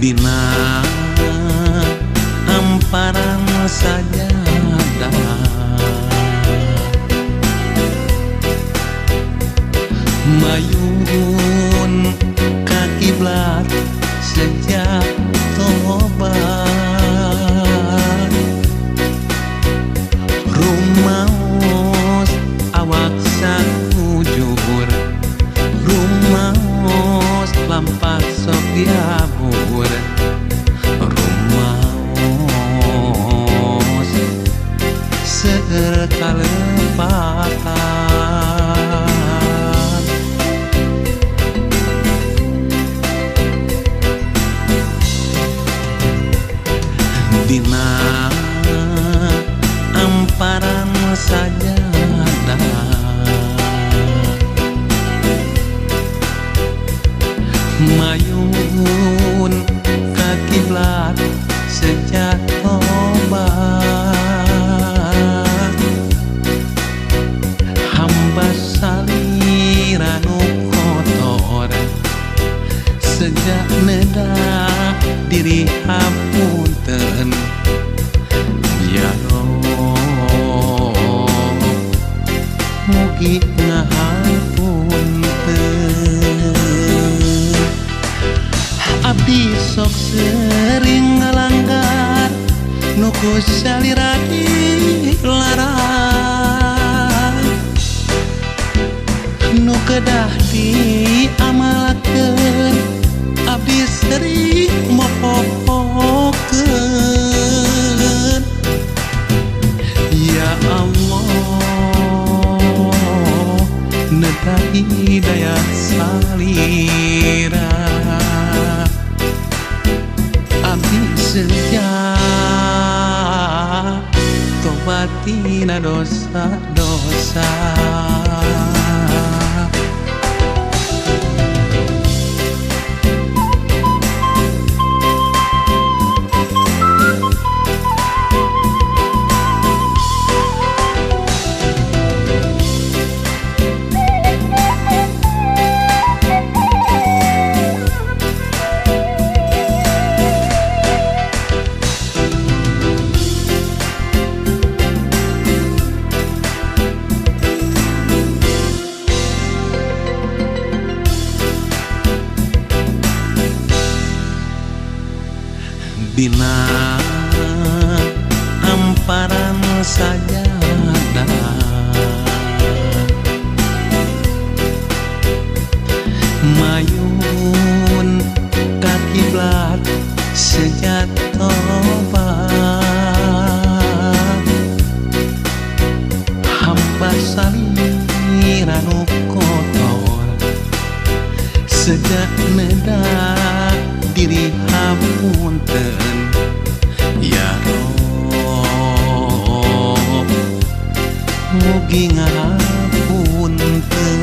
Dina amparan sajadah mayun ka kiblat sejak tobat rumaos awak sakujur rumaos lampat sok diabur rumaos sekalepatan dina amparan sajadah mayun ka kiblat sejak tobat hamba saliranu kotor sejak nedak diri hapunten ya Rob mugi ngahapunten abdi sok sering ngalanggar nuku saliradi larang nu kedah diamalkeun abdi sering mopopokeun ya Allah neta hidayah salira abdi sejak tobatina dosa-dosa dina amparan sajadah mayun ka kiblat sejak tobat hamba saliranu kotor sejak nedak diri hapunten ya Rob mugi ngahapunten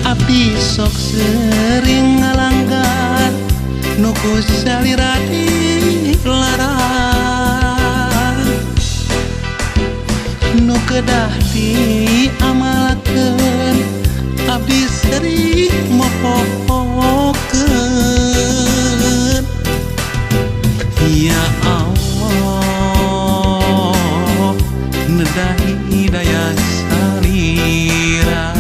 abdi sok sering ngalanggar nuku saliradi larang nu kedah diamalkeun abdi sering mopopokeun ya Allah nedah hidayah salira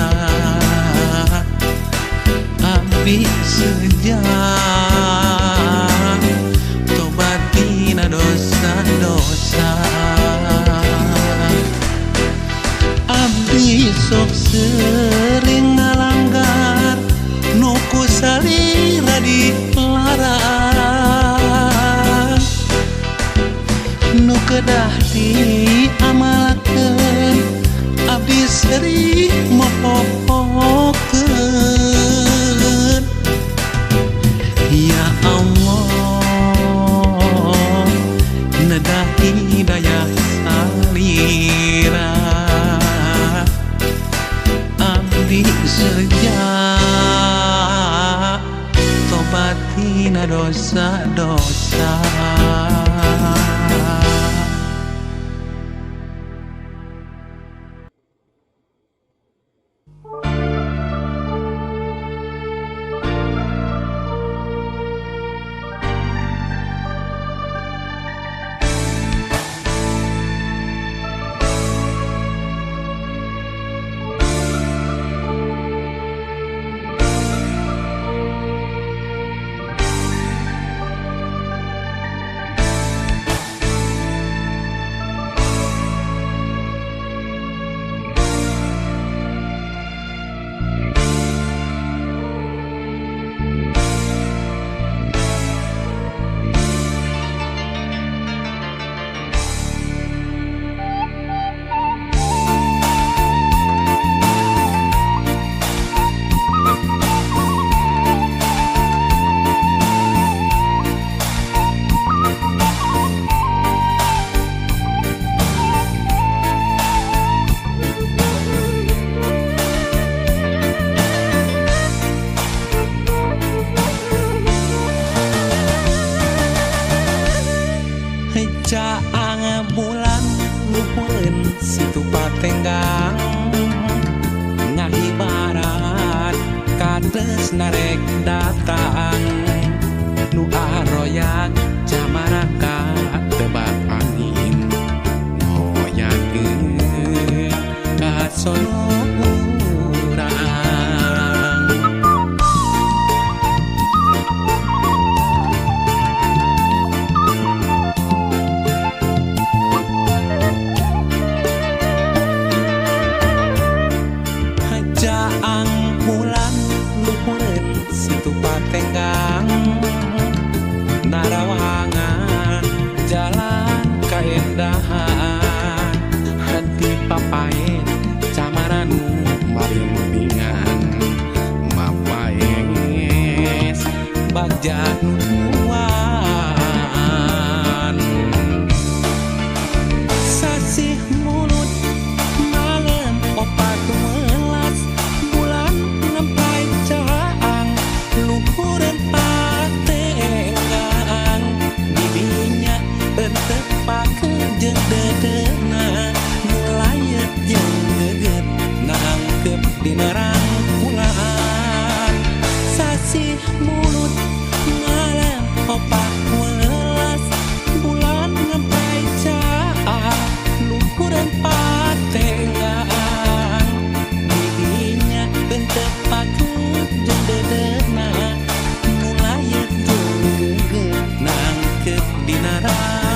abdi sejak tobatina dosa-dosa abdi sok sering ngalanggar nuku salira dilarang nu kedah diamalkeun abdi sering mopopokeun ya Allah nedah hidayah salira abdi sejak tobatina dosa-dosa tresna rek datang nu aroyak jamaraka tebak angin ngoyakeun ka sono urang hajaang bulan luhureun situ patenggang narawangan jalan kaendahan hati papain camaran marimpingan mapaes bagja nutuan sasih mulut malam opat melas bulan nempai caang luhureun patenggang bibinya entepakeun jeung dedena nulayet jeung geget nangkep dina rangkulan sasih mulut malam opat welas bulan nempai caang luhureun patenggang bibinya entepakeun jeung dedena nulayet jeung geget nangkep dina rangkulan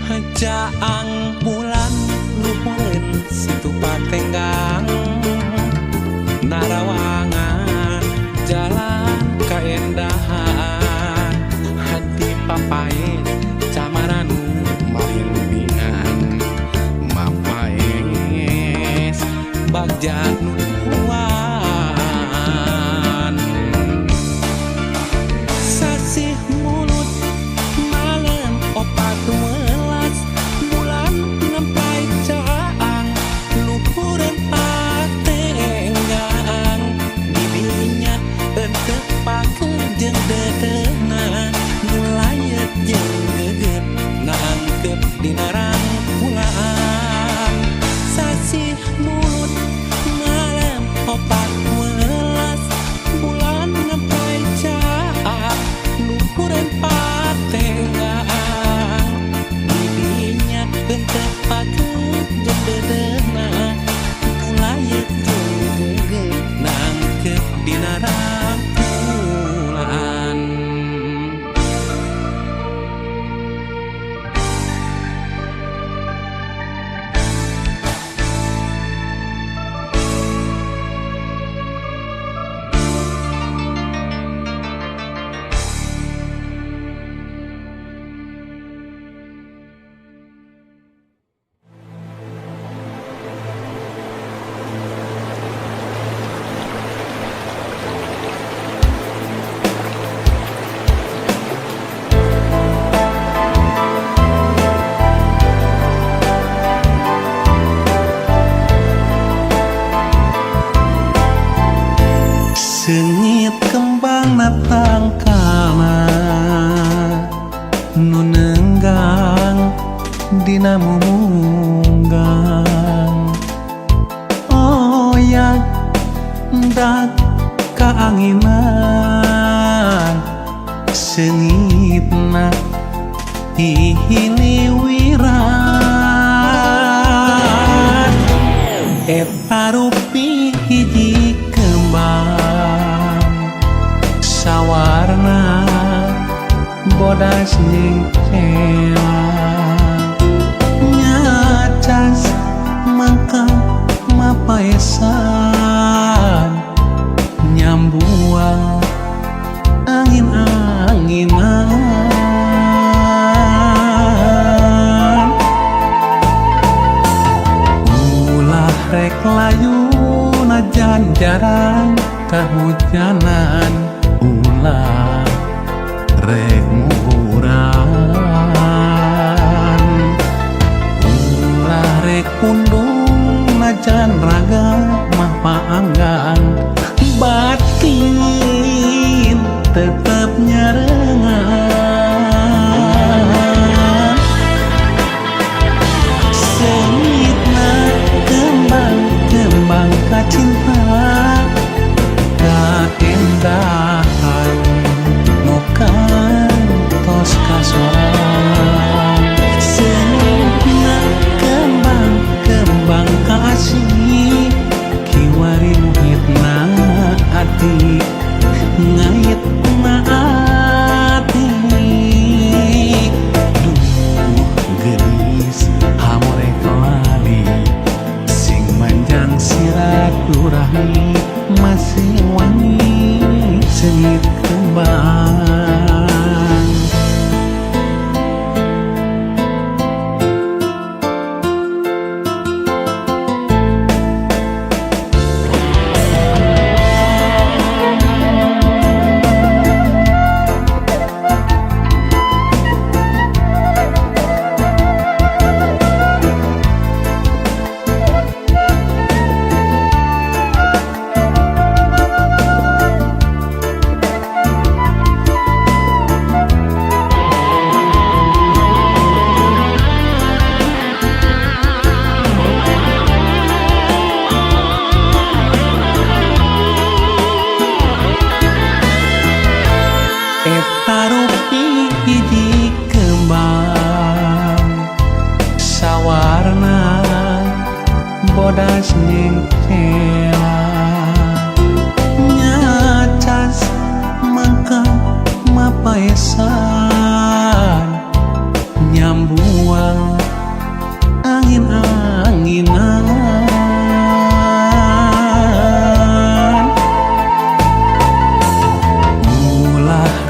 hajaang bulan luhureun situ patenggang narawangan jalan kaendahan hati papain camaran marimpingan mapaes bagja nutuan sasih mulut malam opat welas bulan nempai caang luhureun patenggang bibinya entepakeun jeung dedena nulayet jeung geget nangkep dina rangkulan sasih mulut malam opat welas bulan nempai caang luhureun patenggang bibinya entepakeun jeung dedena nulayet jeung geget nangkep dina rangkulan Seungit kembang natang kana nu neunggang dina mumunggang oyak dak kaanginan seungitna hihiliwiran eta rupi hiji kembang sawarna bodas jeung celang nyacas mangka mapaesan nyambuang angin-anginan kahujanan ulah rek muhuran ulah rek pundung najan raga mah paanggang batin tetep nyarengan sengitna kembang-kembang kacinta kaendahan nukan tos kasoran sengitna kembang-kembang kasih kiwari muhitna ati ngait-na ati duh gelis hamore kelali sing manjang silaturahmi masih wangi sengit kembang tarupi hiji kembang sawarna bodas nyengkela nyacas mangka mapaesan nyambuang angin-anginan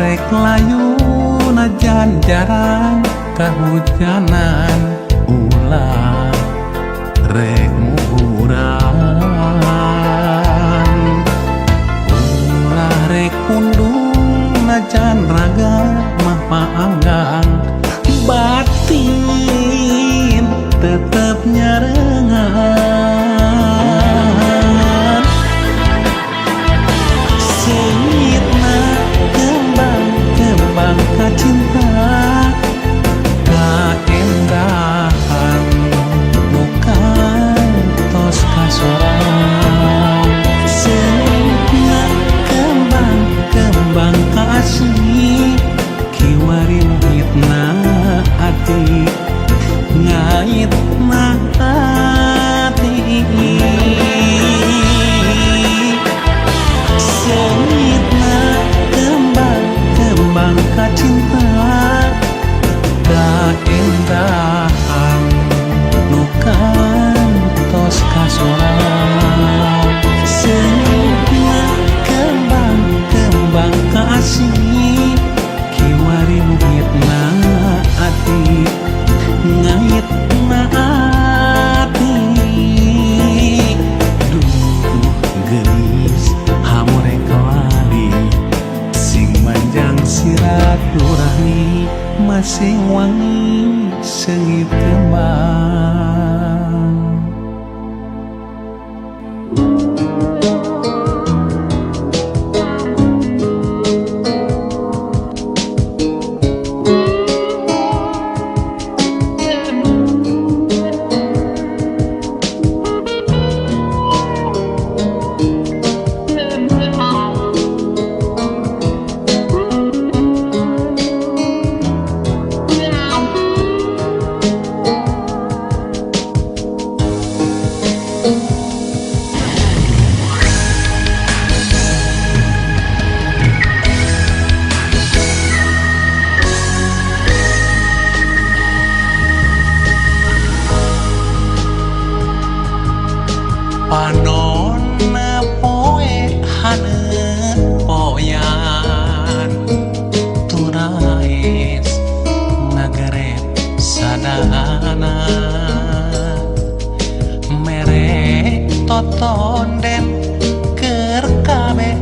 rek layu najan jarang kahujanan ulah rek muhuran ulah rek pundung najan raga mah paanggang batin tetep nyarengan sengitna kembang kacinta kaendahan nukan tos kasoran sengitna kembang kasih kiwari muhitna ati ngaitna ati sengitna kembang kacinta kaendahan nukan tos kasoran sengitna kembang kasih kiwari muhitna ati ngaitna ati duh gelis hamore kelali sing manjang silaturahmi masih wangi sengit kembang panonna poe hane poyan turais ngagerep sadana mere totonden keur kabeh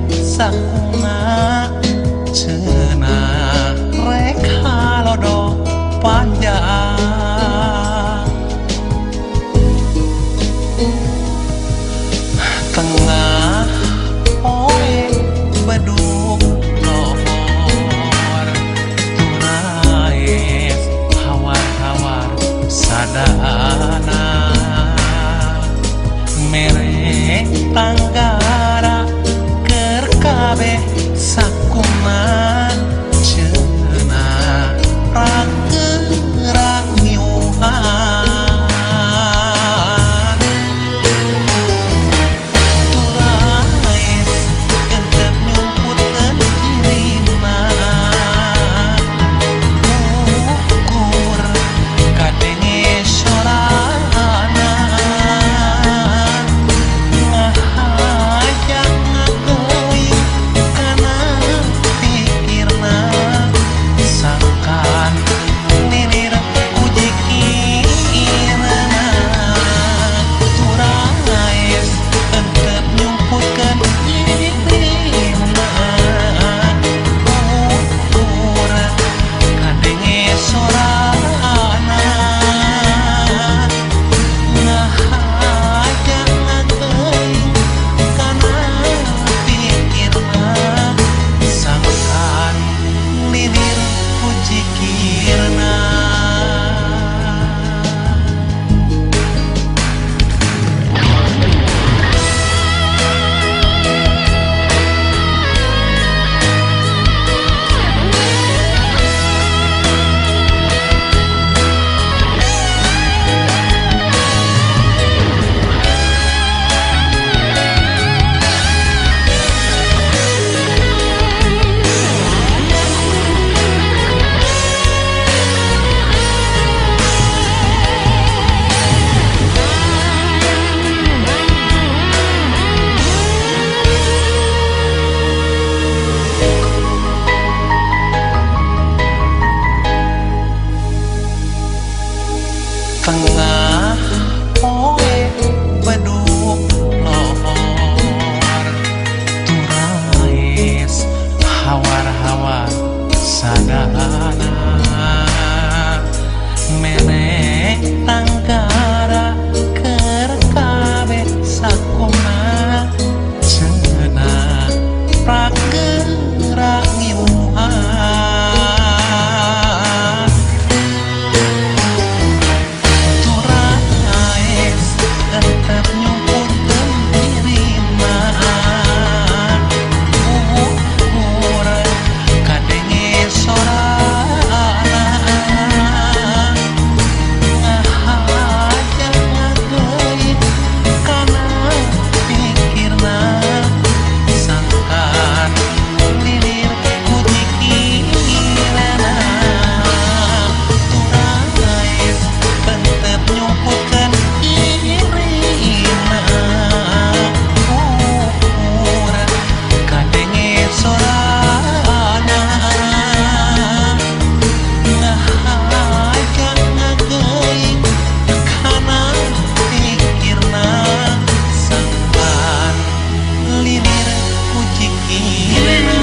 mawa sadana menek tanggara keur kabeh sakona cenah pragerak ngiluhan turaes tetep nyumputkeun dirina urang kadenge sorana ngahaja ngageut kana pikirna sangkan lilir kujikirana turaes tetep nyumputkeun dirina urang kadenge sorana ngahaja ngageut kana pikirna sangkan lilir kujikirana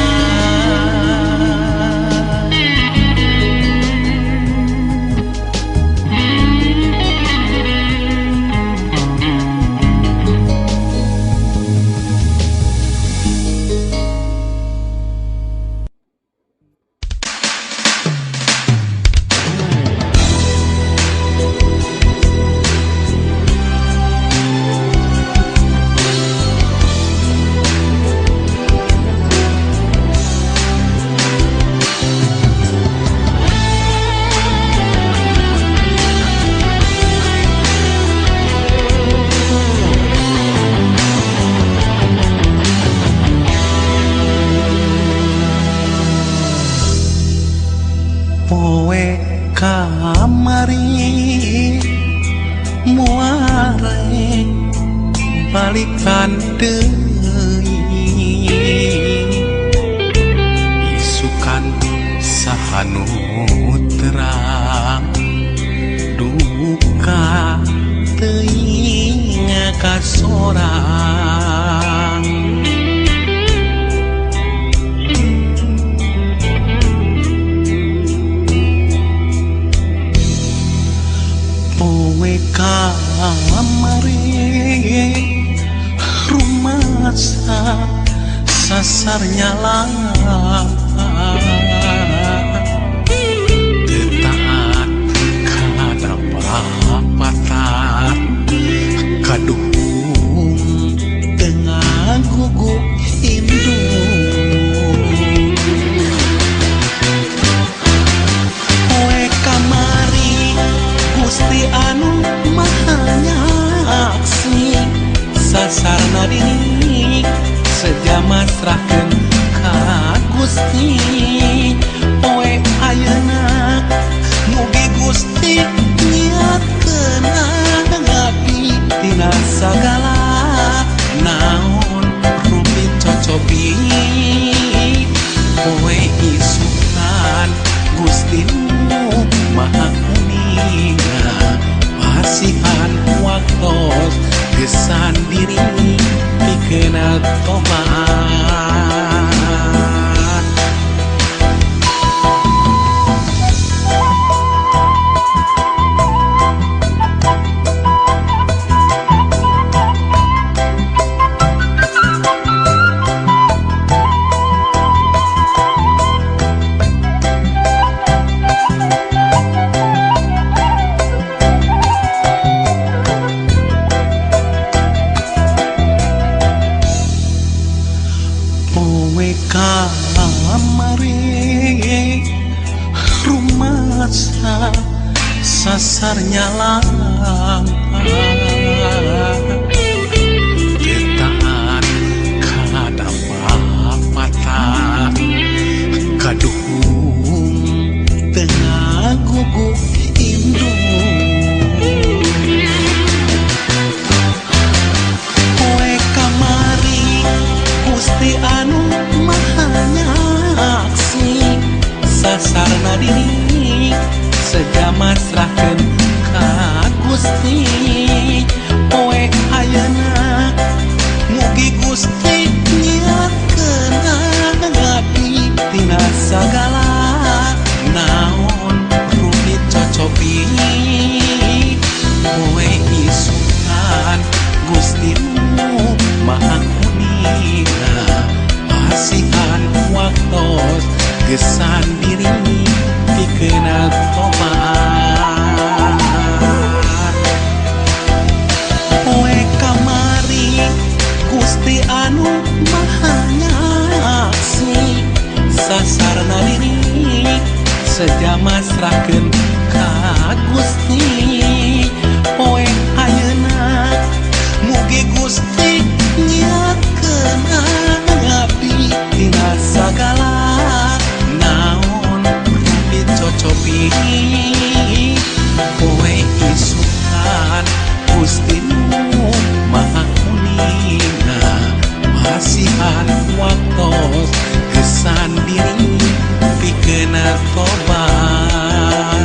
poe kamari muare balikan deui isukan sahanu terang duka teuing kasorang poe kamari rumasa sasar nyala tetaat kada papat kaduhung tengah guguk indung poe kamari Gusti anu maha nyaksi sasarna dini sejama serahkeun ka Gusti poe ayeuna mugi Gusti niatkeun ngabdi tina sagala naon rupi cocobi poe isukan Gusti nu maha kuninga pasihan waktos gesan diri dikena tobat poe kamari rumasa sasar nyala tetaat kada papata kaduhung tengah guguk indung poe kamari Gusti anu maha nyaksi sasarna diri segama serahkeun ka Gusti poe ayeuna mugi Gusti niatkeun ngabdi tina sagala naon rumit cocopi kowe isukan Gustimu maha kuninga pasihan waktos gesan diri pikeun tobat kowe kamari Gusti anu maha nyaksi sasarna diri sejama serahkeun ka Gusti poe ayeuna mugi Gusti nyiapkeun abdi tina sagala naon rumit cocopi kowe isukan Gustimu maha kuninga pasihan waktos gesan diri pikeun tobat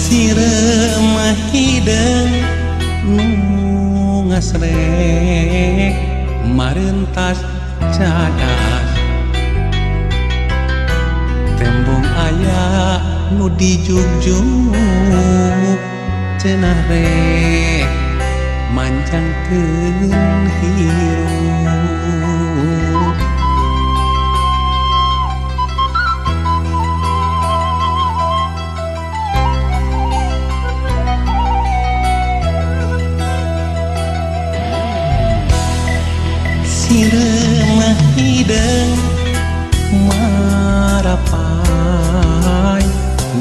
sirema hideung nu ngasrek marentas cadas tembung aya nu dijugjug cenah rek manjangkeun hirup sirema hideung marapai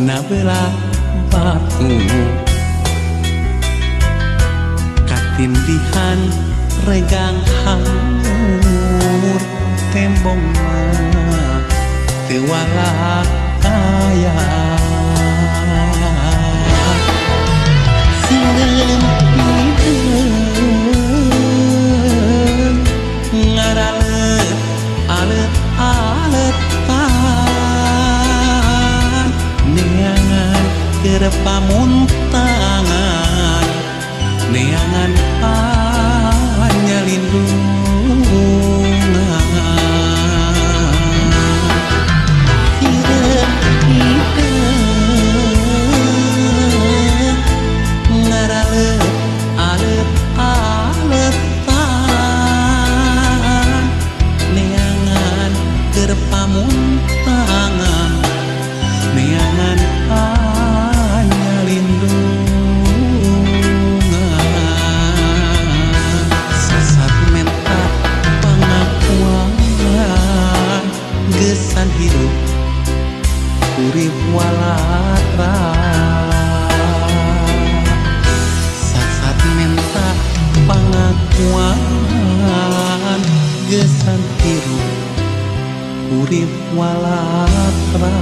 na belah batu katindihan regang hangur tembongna teu walak kaya sirema hideung ngaralet alet-aletan neangan keur pamuntangan neangan panyalindungan hideung ngaralet alet-aletan neangan keur pamuntangan neangan panyalindungan sasat menta pangakuan gesan hirup urip walatra sasat menta pangakuan gesan hirup urip walatra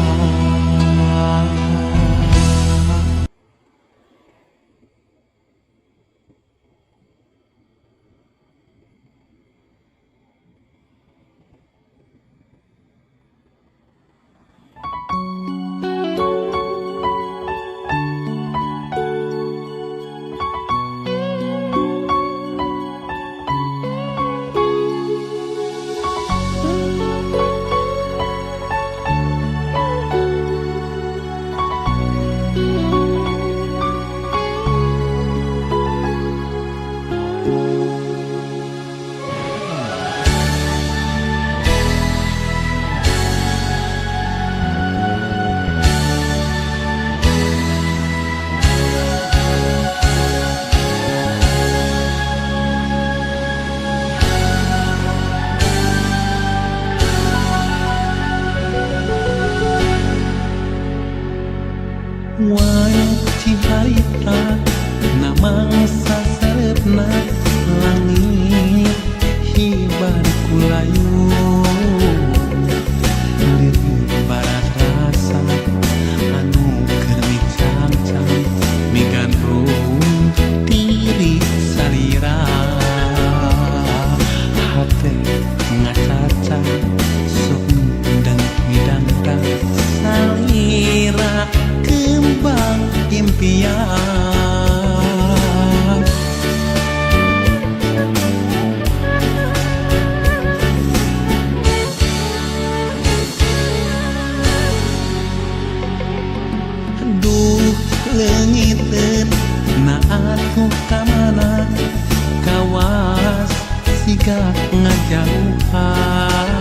siga ngajauhan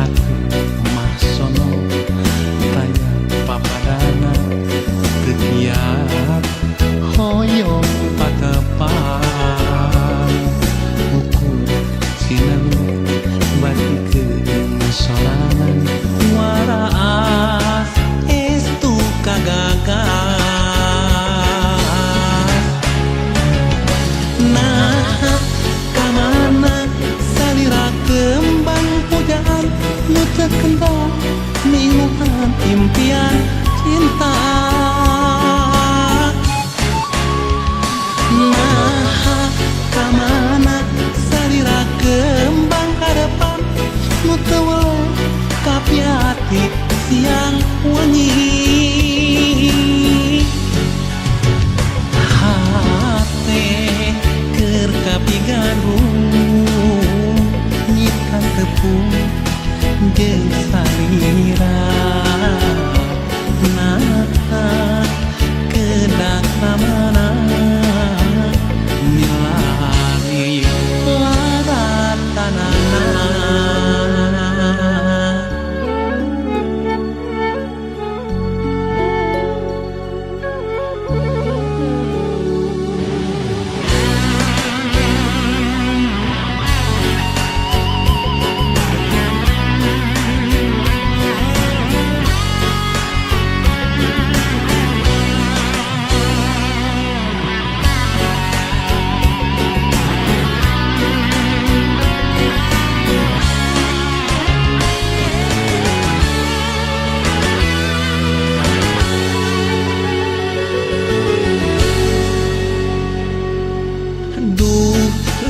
hati mah sono taya papadana kegiat hoyong patepan ukur sinanu bagi kesorangan waraas estu kagagas nah kamana salira kembang pujaan nu teu kendal minguhan impian cinta nah kamana salira kembang harapan nu teu kapiati siang wengi hate keur kapigarung nyikan tepung jeung salira nah kedak mana milari laratanana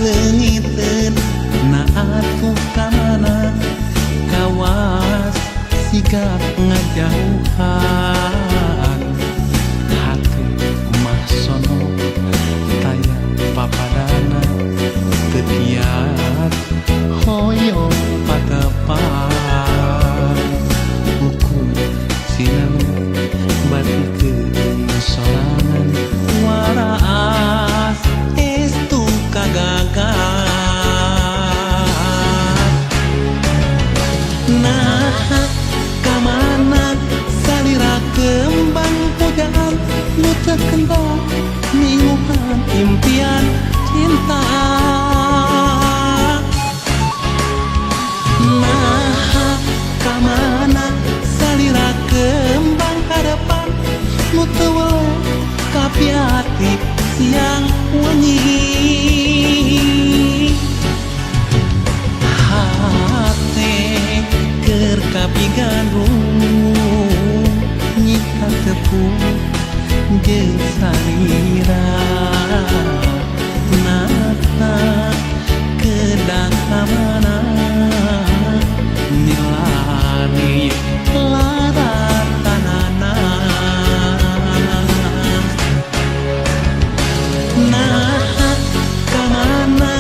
leungiteun na atuh kamana kawas sigap ngajauhan hati mah sono taya papadana kegiat hoyong patepan hukum sinanu bati kesorangan waraas estu kagagas nah kamana salira kembang pujaan nu teu kendal minguhan impian cinta nah kamana salira kembang harapan nu teu kapiati siang wengi hate keur kapigarung nyikan tepung jeung salira nata kedak kamana milari laratanana nah kamana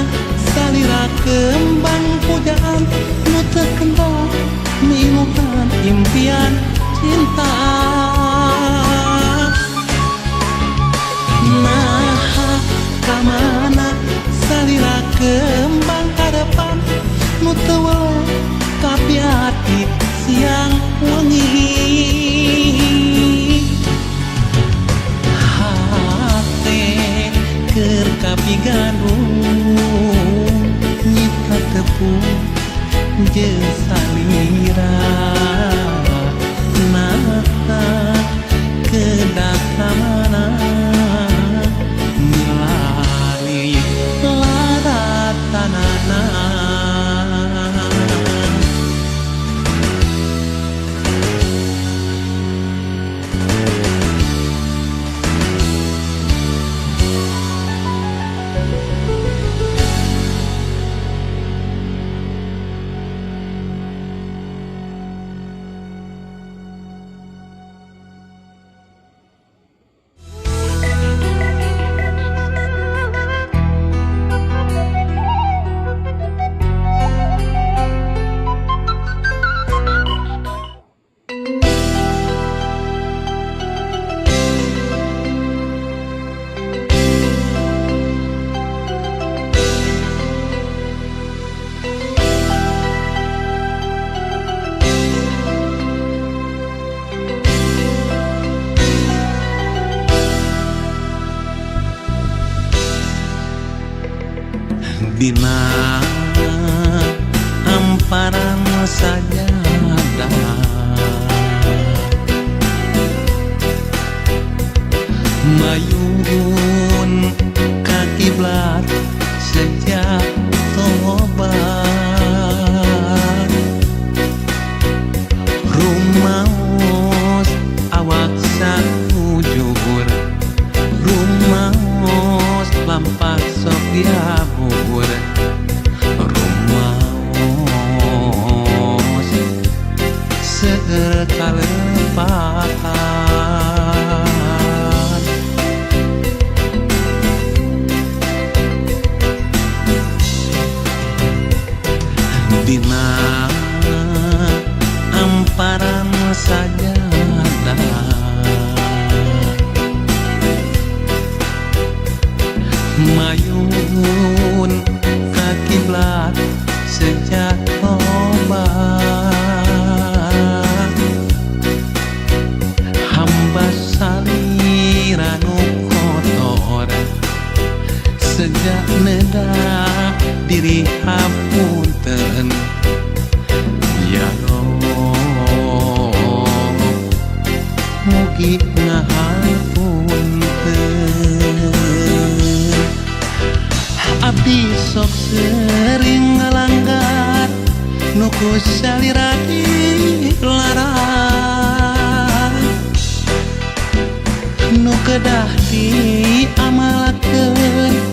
salira kembang pujaan nu teu kendal minguhan impian cinta nah kamana salira kembang harapan nu teu kapiati siang wengi hate keur kapigarung nyikan tepung jeung salira nata kedak kamana milari laratanana dina amparan sajadah mayun ka kiblat sejak tobat rumaos awak sakujur rumaos lampah sok diabur rumaos seueur kalepatan dina amparan sajadah mayun ka kiblat sejak tobat hamba saliranu kotor sejak nedak diri hapunten ya Allah mugi ngahapunten abdi sok sering ngalanggar nuku salirati larang nu kedah diamalakeun